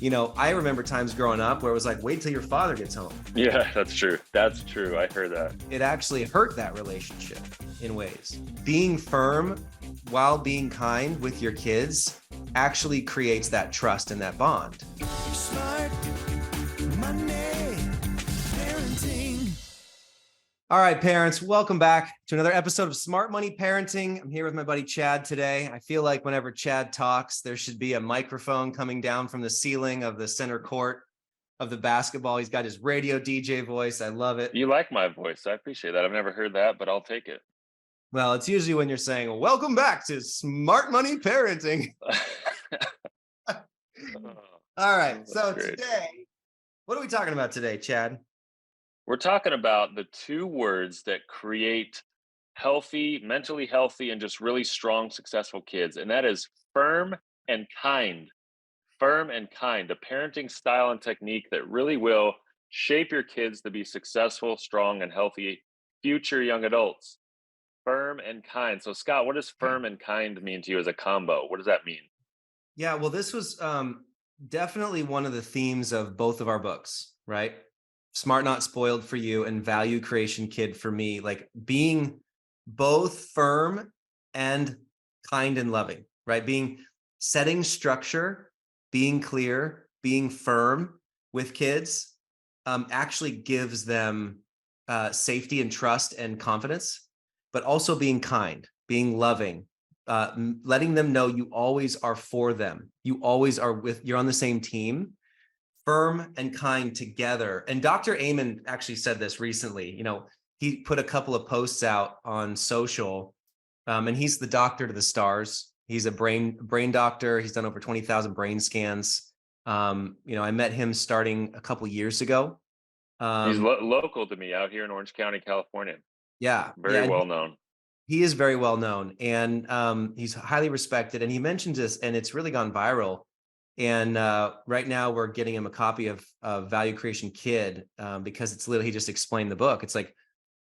I remember times growing up where it was like, wait till your father gets home. Yeah, that's true. That's true. I heard that. It actually hurt that relationship in ways. Being firm while being kind with your kids actually creates that trust and that bond. Smart money parenting. All right, parents, welcome back to another episode of Smart Money Parenting. I'm here with my buddy Chad today. I feel like whenever Chad talks, there should be a microphone coming down from the ceiling of the center court of the basketball. He's got his radio DJ voice. I love it. You like my voice. I appreciate that. I've never heard that, but I'll take it. Well, it's usually when you're saying, welcome back to Smart Money Parenting. All right. So today, what are we talking about today, Chad? We're talking about the two words that create healthy, mentally healthy, and just really strong, successful kids. And that is firm and kind. Firm and kind, a parenting style and technique that really will shape your kids to be successful, strong, and healthy future young adults. Firm and kind. So, Scott, what does firm and kind mean to you as a combo? What does that mean? Yeah, well, this was definitely one of the themes of both of our books, right? Smart Not Spoiled for you and Value Creation Kid for me, like being both firm and kind and loving, right? Setting structure, being clear, being firm with kids actually gives them safety and trust and confidence, but also being kind, being loving, letting them know you always are for them. You always are you're on the same team, firm and kind together. And Dr. Amen actually said this recently. He put a couple of posts out on social, and he's the doctor to the stars. He's a brain doctor. He's done over 20,000 brain scans. I met him starting a couple years ago. He's local to me out here in Orange County, California. Yeah. Very well known. He is very well known, and he's highly respected. And he mentions this, and it's really gone viral. And right now we're getting him a copy of Value Creation Kid because it's literally, he just explained the book. It's like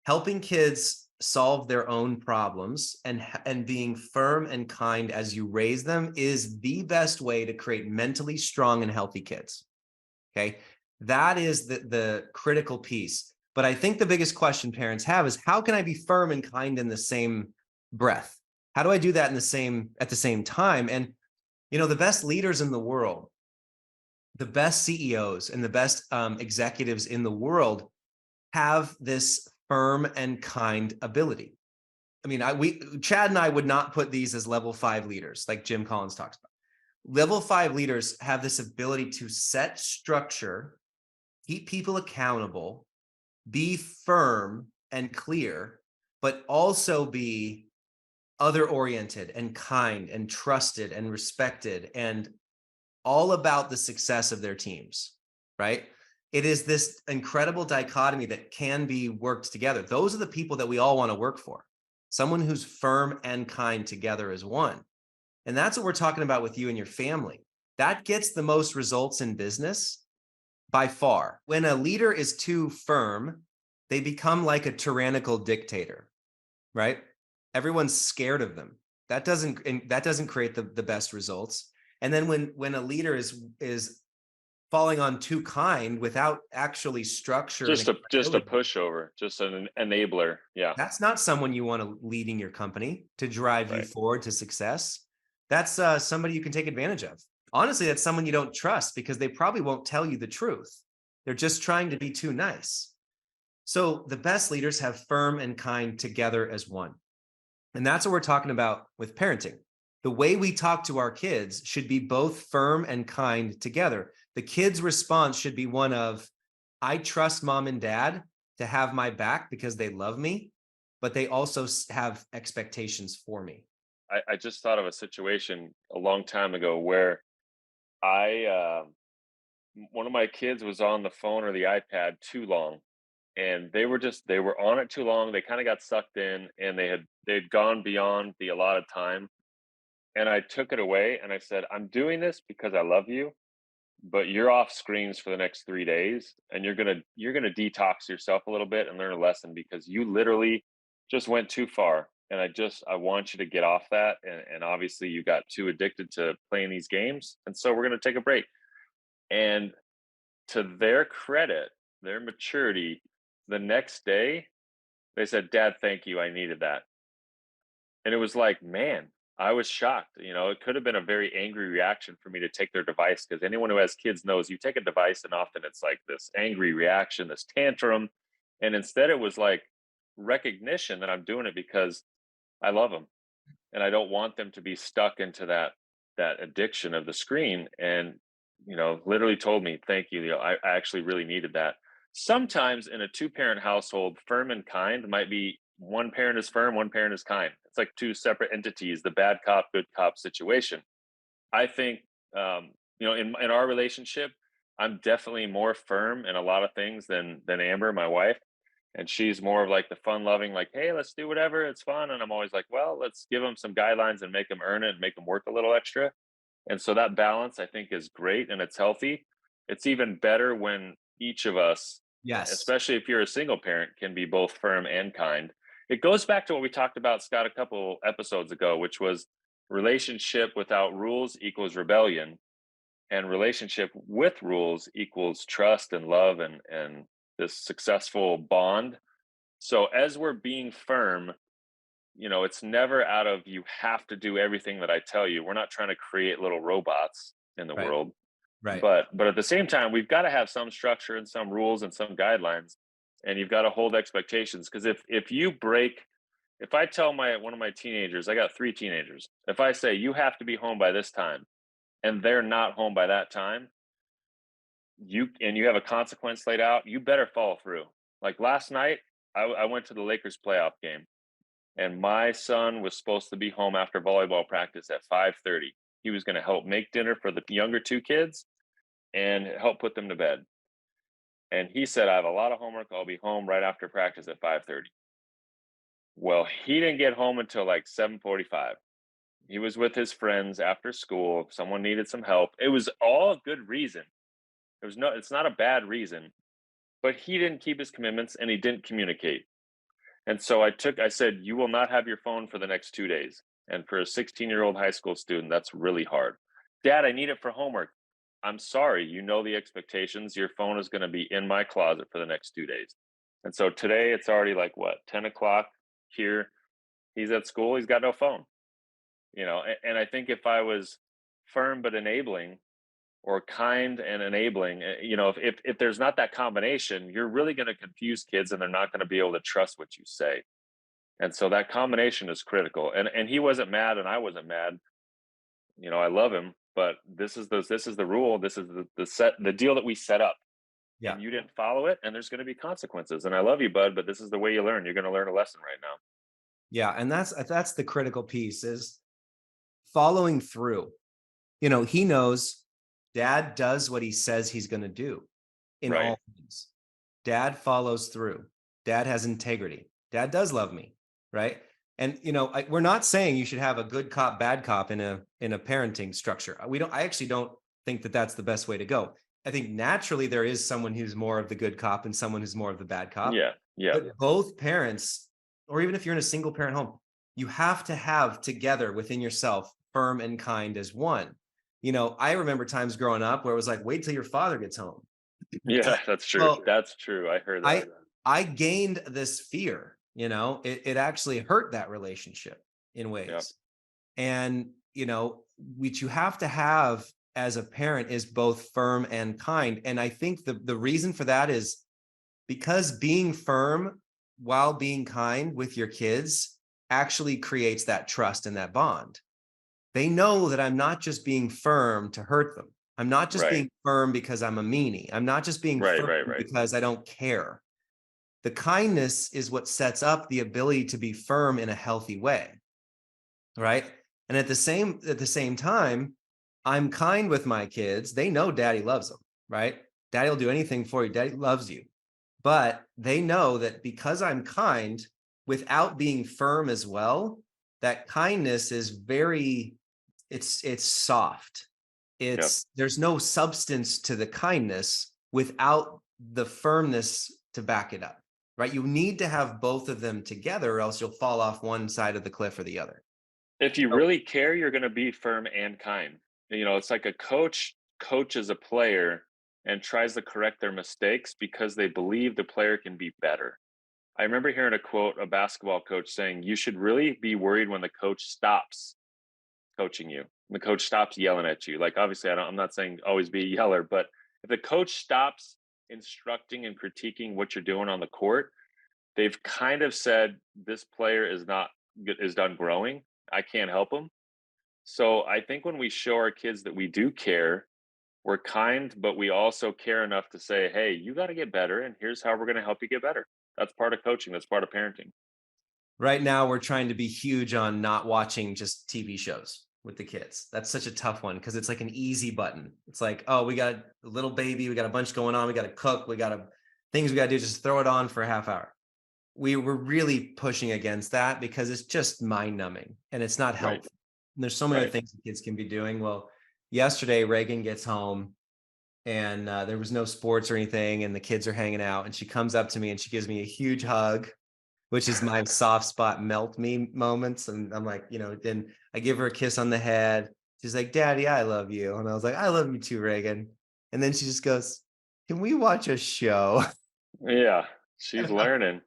helping kids solve their own problems and being firm and kind as you raise them is the best way to create mentally strong and healthy kids. Okay. That is the critical piece. But I think the biggest question parents have is, how can I be firm and kind in the same breath? How do I do that at the same time? And the best leaders in the world, the best CEOs and the best executives in the world have this firm and kind ability. I mean, Chad and I would not put these as level 5 leaders like Jim Collins talks about. Level 5 leaders have this ability to set structure, keep people accountable, be firm and clear, but also be other oriented and kind and trusted and respected and all about the success of their teams, right? It is this incredible dichotomy that can be worked together. Those are the people that we all want to work for. Someone who's firm and kind together as one. And that's what we're talking about with you and your family. That gets the most results in business by far. When a leader is too firm, they become like a tyrannical dictator, right? Everyone's scared of them. That doesn't create the best results. And then when a leader is falling on too kind without actually structure, just a pushover, just an enabler. Yeah, that's not someone you want to leading your company to drive you forward to success. That's somebody you can take advantage of. Honestly, that's someone you don't trust because they probably won't tell you the truth. They're just trying to be too nice. So the best leaders have firm and kind together as one. And that's what we're talking about with parenting. The way we talk to our kids should be both firm and kind together. The kids' response should be one of, I trust mom and dad to have my back because they love me, but they also have expectations for me. I just thought of a situation a long time ago where one of my kids was on the phone or the iPad too long, and they were on it too long. They kind of got sucked in, and they'd gone beyond the allotted time. And I took it away and I said, I'm doing this because I love you, but you're off screens for the next 3 days, and you're gonna detox yourself a little bit and learn a lesson because you literally just went too far. And I want you to get off that. And obviously you got too addicted to playing these games. And so we're gonna take a break. And to their credit, their maturity, the next day, they said, "Dad, thank you. I needed that." And it was like, man, I was shocked. It could have been a very angry reaction for me to take their device, because anyone who has kids knows you take a device and often it's like this angry reaction, this tantrum. And instead, it was like recognition that I'm doing it because I love them and I don't want them to be stuck into that addiction of the screen. And literally told me, "Thank you. I actually really needed that." Sometimes in a two-parent household, firm and kind might be one parent is firm, one parent is kind. It's like two separate entities, the bad cop, good cop situation. I think, in our relationship, I'm definitely more firm in a lot of things than Amber, my wife, and she's more of like the fun loving, like, "Hey, let's do whatever, it's fun." And I'm always like, "Well, let's give them some guidelines and make them earn it and make them work a little extra." And so that balance, I think, is great and it's healthy. It's even better when each of us, Yes. especially if you're a single parent, can be both firm and kind. It goes back to what we talked about, Scott, a couple episodes ago, which was relationship without rules equals rebellion, and relationship with rules equals trust and love and this successful bond. So as we're being firm, it's never out of you have to do everything that I tell you. We're not trying to create little robots in the Right. world. Right. But at the same time, we've got to have some structure and some rules and some guidelines. And you've got to hold expectations. Because if I tell my one of my teenagers, I got three teenagers, if I say you have to be home by this time and they're not home by that time, you have a consequence laid out, you better follow through. Like last night, I went to the Lakers playoff game and my son was supposed to be home after volleyball practice at 5:30. He was going to help make dinner for the younger two kids and help put them to bed. And he said, "I have a lot of homework. I'll be home right after practice at 5:30." Well, he didn't get home until like 7:45. He was with his friends after school. Someone needed some help. It was all a good reason. It's not a bad reason, but he didn't keep his commitments and he didn't communicate. And so I said, "You will not have your phone for the next 2 days." And for a 16-year-old high school student, that's really hard. "Dad, I need it for homework." "I'm sorry, you know the expectations. Your phone is going to be in my closet for the next 2 days." And so today it's already like what, 10 o'clock here. He's at school, he's got no phone. And I think if I was firm but enabling, or kind and enabling, if there's not that combination, you're really going to confuse kids and they're not going to be able to trust what you say. And so that combination is critical. And he wasn't mad and I wasn't mad. I love him, but this is the rule. This is the deal that we set up. Yeah. And you didn't follow it, and there's going to be consequences. And I love you, bud, but this is the way you learn. You're going to learn a lesson right now. Yeah. And that's the critical piece is following through. He knows dad does what he says he's going to do in Right. all things. Dad follows through. Dad has integrity. Dad does love me, right? And we're not saying you should have a good cop, bad cop in a parenting structure. We don't. I actually don't think that that's the best way to go. I think naturally there is someone who's more of the good cop and someone who's more of the bad cop. Yeah. Yeah. But both parents, or even if you're in a single parent home, you have to have together within yourself firm and kind as one. I remember times growing up where it was like, wait till your father gets home. Yeah. That's true. Well, That's true. I heard I that. I gained this fear, it actually hurt that relationship in Yeah. ways. And, what you have to have as a parent is both firm and kind. And I think the reason for that is because being firm while being kind with your kids actually creates that trust and that bond. They know that I'm not just being firm to hurt them. I'm not just Right. being firm because I'm a meanie. I'm not just being Right. firm Right. Right. because I don't care. The kindness is what sets up the ability to be firm in a healthy way, right? And at the same time, I'm kind with my kids. They know daddy loves them, right? Daddy will do anything for you. Daddy loves you. But they know that because I'm kind without being firm as well, that kindness is it's soft. Yeah. There's no substance to the kindness without the firmness to back it up, right? You need to have both of them together or else you'll fall off one side of the cliff or the other. If you So really care, you're going to be firm and kind. It's like a coach. coaches a player and tries to correct their mistakes because they believe the player can be better. I remember hearing a quote, a basketball coach saying, "You should really be worried when the coach stops coaching you. The coach stops yelling at you." Like, obviously, I'm not saying always be a yeller, but if the coach stops instructing and critiquing what you're doing on the court, they've kind of said this player is not is done growing. I can't help him. So I think when we show our kids that we do care, we're kind, but we also care enough to say, "Hey, you got to get better, and here's how we're going to help you get better." That's part of coaching. That's part of parenting. Right now, we're trying to be huge on not watching just TV shows with the kids. That's such a tough one because it's like an easy button. It's like, oh, we got a little baby, we got a bunch going on, we got to cook, we got to things we got to do, just throw it on for a half hour. We were really pushing against that because it's just mind numbing and it's not Right. helpful. And there's so many other Right. things the kids can be doing. Well, yesterday, Reagan gets home and there was no sports or anything, and the kids are hanging out. And she comes up to me and she gives me a huge hug, which is my soft spot melt me moments. And I'm like, then I give her a kiss on the head. She's like, "Daddy, I love you." And I was like, "I love you too, Reagan." And then she just goes, "Can we watch a show?" Yeah. She's And I, learning.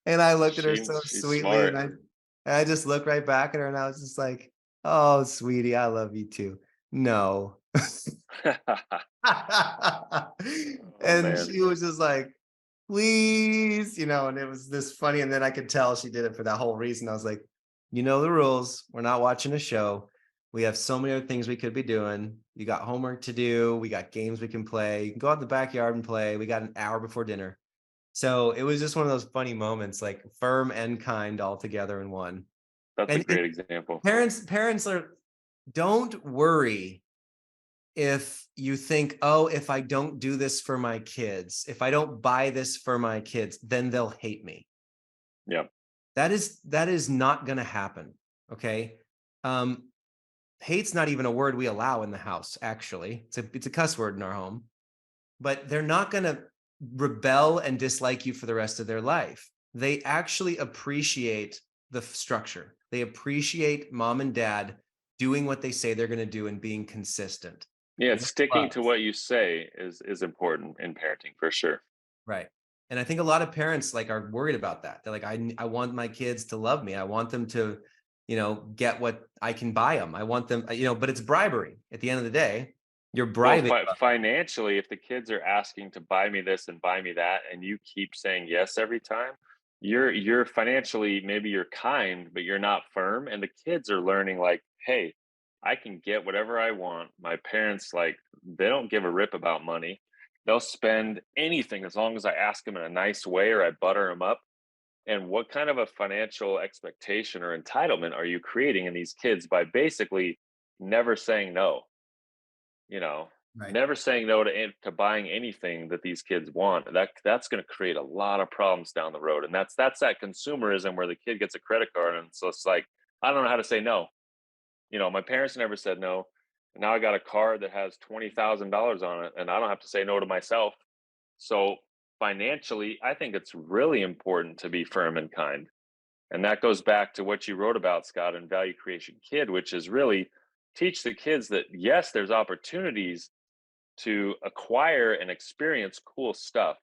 and I looked at her so She's sweetly, and smart. I just looked right back at her, and I was just like, "Oh, sweetie, I love you too." No. Oh And man. she was just like, "Please," and it was this funny. And then I could tell she did it for that whole reason. I was like, "You know the rules. We're not watching a show. We have so many other things we could be doing. You got homework to do. We got games we can play. You can go out in the backyard and play. We got an hour before dinner." So it was just one of those funny moments, like firm and kind all together in one. That's a And great example. parents are don't worry if you think, "Oh, if I don't do this for my kids, if I don't buy this for my kids, then they'll hate me." Yeah. That is not going to happen. Okay. um Hate's not even a word we allow in the house. Actually, it's a cuss word in our home. But they're not going to rebel and dislike you for the rest of their life. They actually appreciate the structure. They appreciate mom and dad doing what they say they're going to do and being consistent. Yeah, They sticking love. to what you say is important in parenting for sure. Right. And I think a lot of parents are worried about that. They're like, I want my kids to love me. I want them to, get what I can buy them. I want them, but it's bribery at the end of the day. You're Well, bribing. financially, if the kids are asking to buy me this and buy me that, and you keep saying yes every time, you're financially, maybe you're kind, but you're not firm, and the kids are learning like, hey, I can get whatever I want. My parents like they don't give a rip about money. They'll spend anything as long as I ask them in a nice way or I butter them up. And what kind of a financial expectation or entitlement are you creating in these kids by basically never saying no? you know Right. Never saying no to to buying anything that these kids want. That's going to create a lot of problems down the road, and that's that consumerism where the kid gets a credit card and so it's like, I don't know how to say no. My parents never said no, and now I got a card that has $20,000 on it and I don't have to say no to myself. So financially, I think it's really important to be firm and kind, and that goes back to what you wrote about, Scott, in Value Creation Kid, which is really teach the kids that yes, there's opportunities to acquire and experience cool stuff,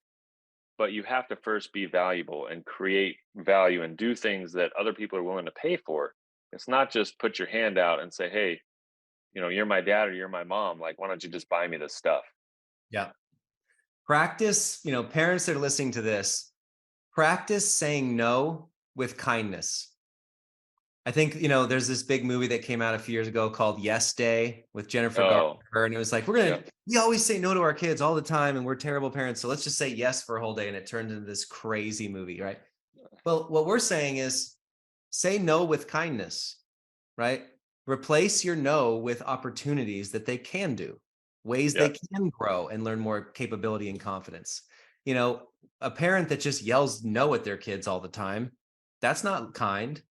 but you have to first be valuable and create value and do things that other people are willing to pay for. It's not just put your hand out and say, hey, you're my dad or you're my mom. Like, why don't you just buy me this stuff? Yeah. Practice, parents that are listening to this, practice saying no with kindness. I think, there's this big movie that came out a few years ago called Yes Day with Jennifer Oh, Garner. And it was like, yeah. we always say no to our kids all the time and we're terrible parents. So let's just say yes for a whole day. And it turned into this crazy movie, right? Well, what we're saying is say no with kindness, right? Replace your no with opportunities that they can do, ways they Yeah. can grow and learn more capability and confidence. You know, a parent that just yells no at their kids all the time, that's not kind.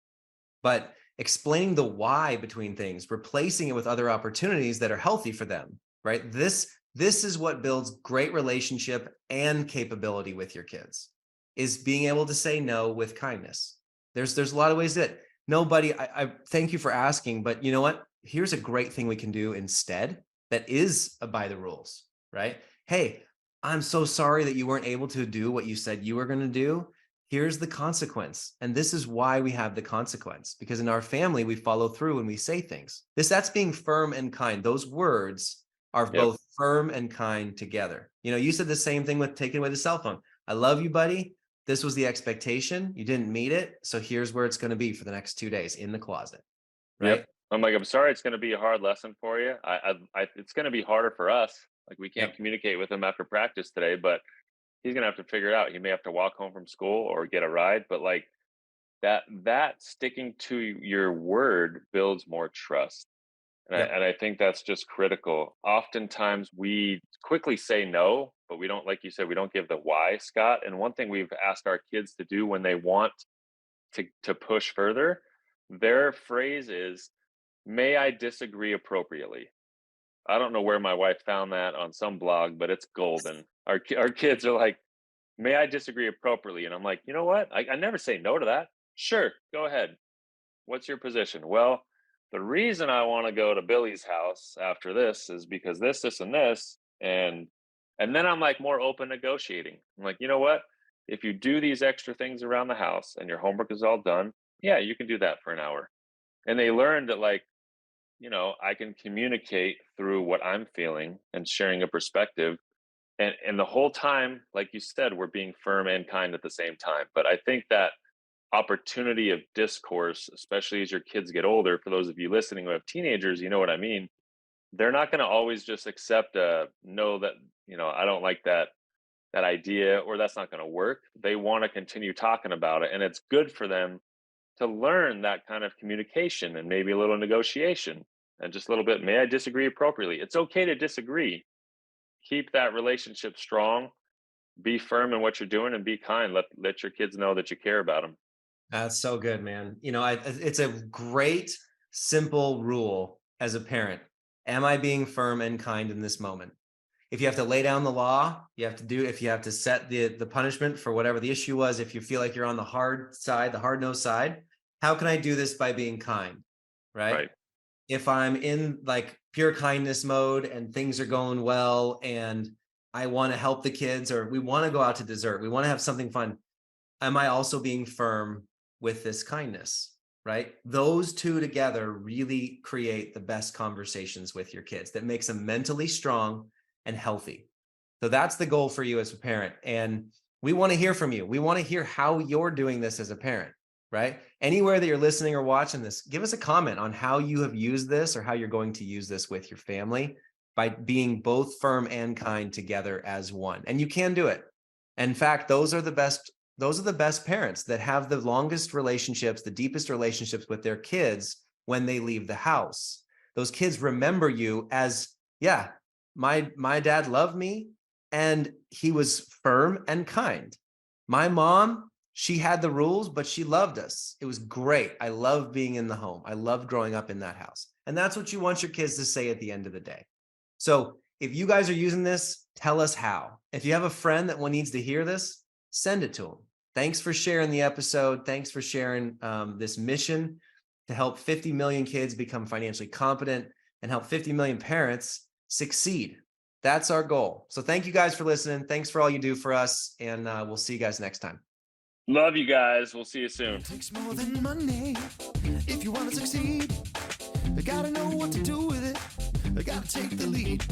But explaining the why between things, replacing it with other opportunities that are healthy for them, right? This is what builds great relationship and capability with your kids, is being able to say no with kindness. There's a lot of ways that nobody, I thank you for asking, but you know what? Here's a great thing we can do instead. that is by the rules, right? Hey, I'm so sorry that you weren't able to do what you said you were going to do. Here's the consequence. And this is why we have the consequence, because in our family, we follow through and we say things. That's being firm and kind. Those words are Yep. both firm and kind together. You said the same thing with taking away the cell phone. I love you, buddy. This was the expectation. You didn't meet it. So here's where it's going to be for the next 2 days in the closet, Yep. right? I'm like, I'm sorry, it's going to be a hard lesson for you. It's going to be harder for us. Like, we can't Yep. communicate with him after practice today, but he's going to have to figure it out. He may have to walk home from school or get a ride, but like that sticking to your word builds more trust. Yep. And I think that's just critical. Oftentimes we quickly say no, but we don't, like you said, we don't give the why, Scott. And one thing we've asked our kids to do when they want to push further, their phrase is, "May I disagree appropriately?" I don't know where my wife found that on some blog, but it's golden. Our kids are like, "May I disagree appropriately?" And I'm like, you know what? I never say no to that. Sure, go ahead. What's your position? Well, the reason I want to go to Billy's house after this is because this, and this, and then I'm like more open negotiating. I'm like, you know what? If you do these extra things around the house and your homework is all done, yeah, you can do that for an hour. And they learned that, like, I can communicate through what I'm feeling and sharing a perspective. And the whole time, like you said, we're being firm and kind at the same time. But I think that opportunity of discourse, especially as your kids get older, for those of you listening who have teenagers, you know what I mean. They're not going to always just accept a no, that, I don't like that idea, or that's not going to work. They want to continue talking about it. And it's good for them to learn that kind of communication and maybe a little negotiation and just a little bit. May I disagree appropriately? It's okay to disagree. Keep that relationship strong. Be firm in what you're doing and be kind. Let your kids know that you care about them. That's so good, man. It's a great, simple rule as a parent. Am I being firm and kind in this moment? If you have to lay down the law, if you have to set the punishment for whatever the issue was, if you feel like you're on the hard side, the hard nosed side, how can I do this by being kind? Right. Right. If I'm in like pure kindness mode and things are going well and I want to help the kids, or we want to go out to dessert, we want to have something fun, am I also being firm with this kindness? Right? Those two together really create the best conversations with your kids that makes them mentally strong and healthy. So that's the goal for you as a parent. And we want to hear from you. We want to hear how you're doing this as a parent, right? Anywhere that you're listening or watching this, give us a comment on how you have used this or how you're going to use this with your family by being both firm and kind together as one. And you can do it. In fact, those are the best parents that have the longest relationships, the deepest relationships with their kids when they leave the house. Those kids remember you as, yeah, my dad loved me and he was firm and kind. My mom, she had the rules, but she loved us. It was great. I love being in the home. I love growing up in that house. And that's what you want your kids to say at the end of the day. So if you guys are using this, tell us how. If you have a friend that one needs to hear this, send it to them. Thanks for sharing the episode. Thanks for sharing this mission to help 50 million kids become financially competent and help 50 million parents succeed. That's our goal. So thank you guys for listening. Thanks for all you do for us. And we'll see you guys next time. Love you guys. We'll see you soon. It takes more than money if you want to succeed. You gotta know what to do with it. You gotta take the lead.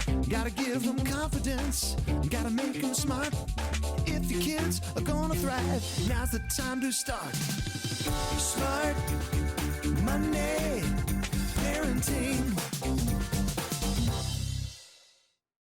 You gotta give them confidence. You gotta make them smart. If your kids are gonna thrive, now's the time to start. Smart money.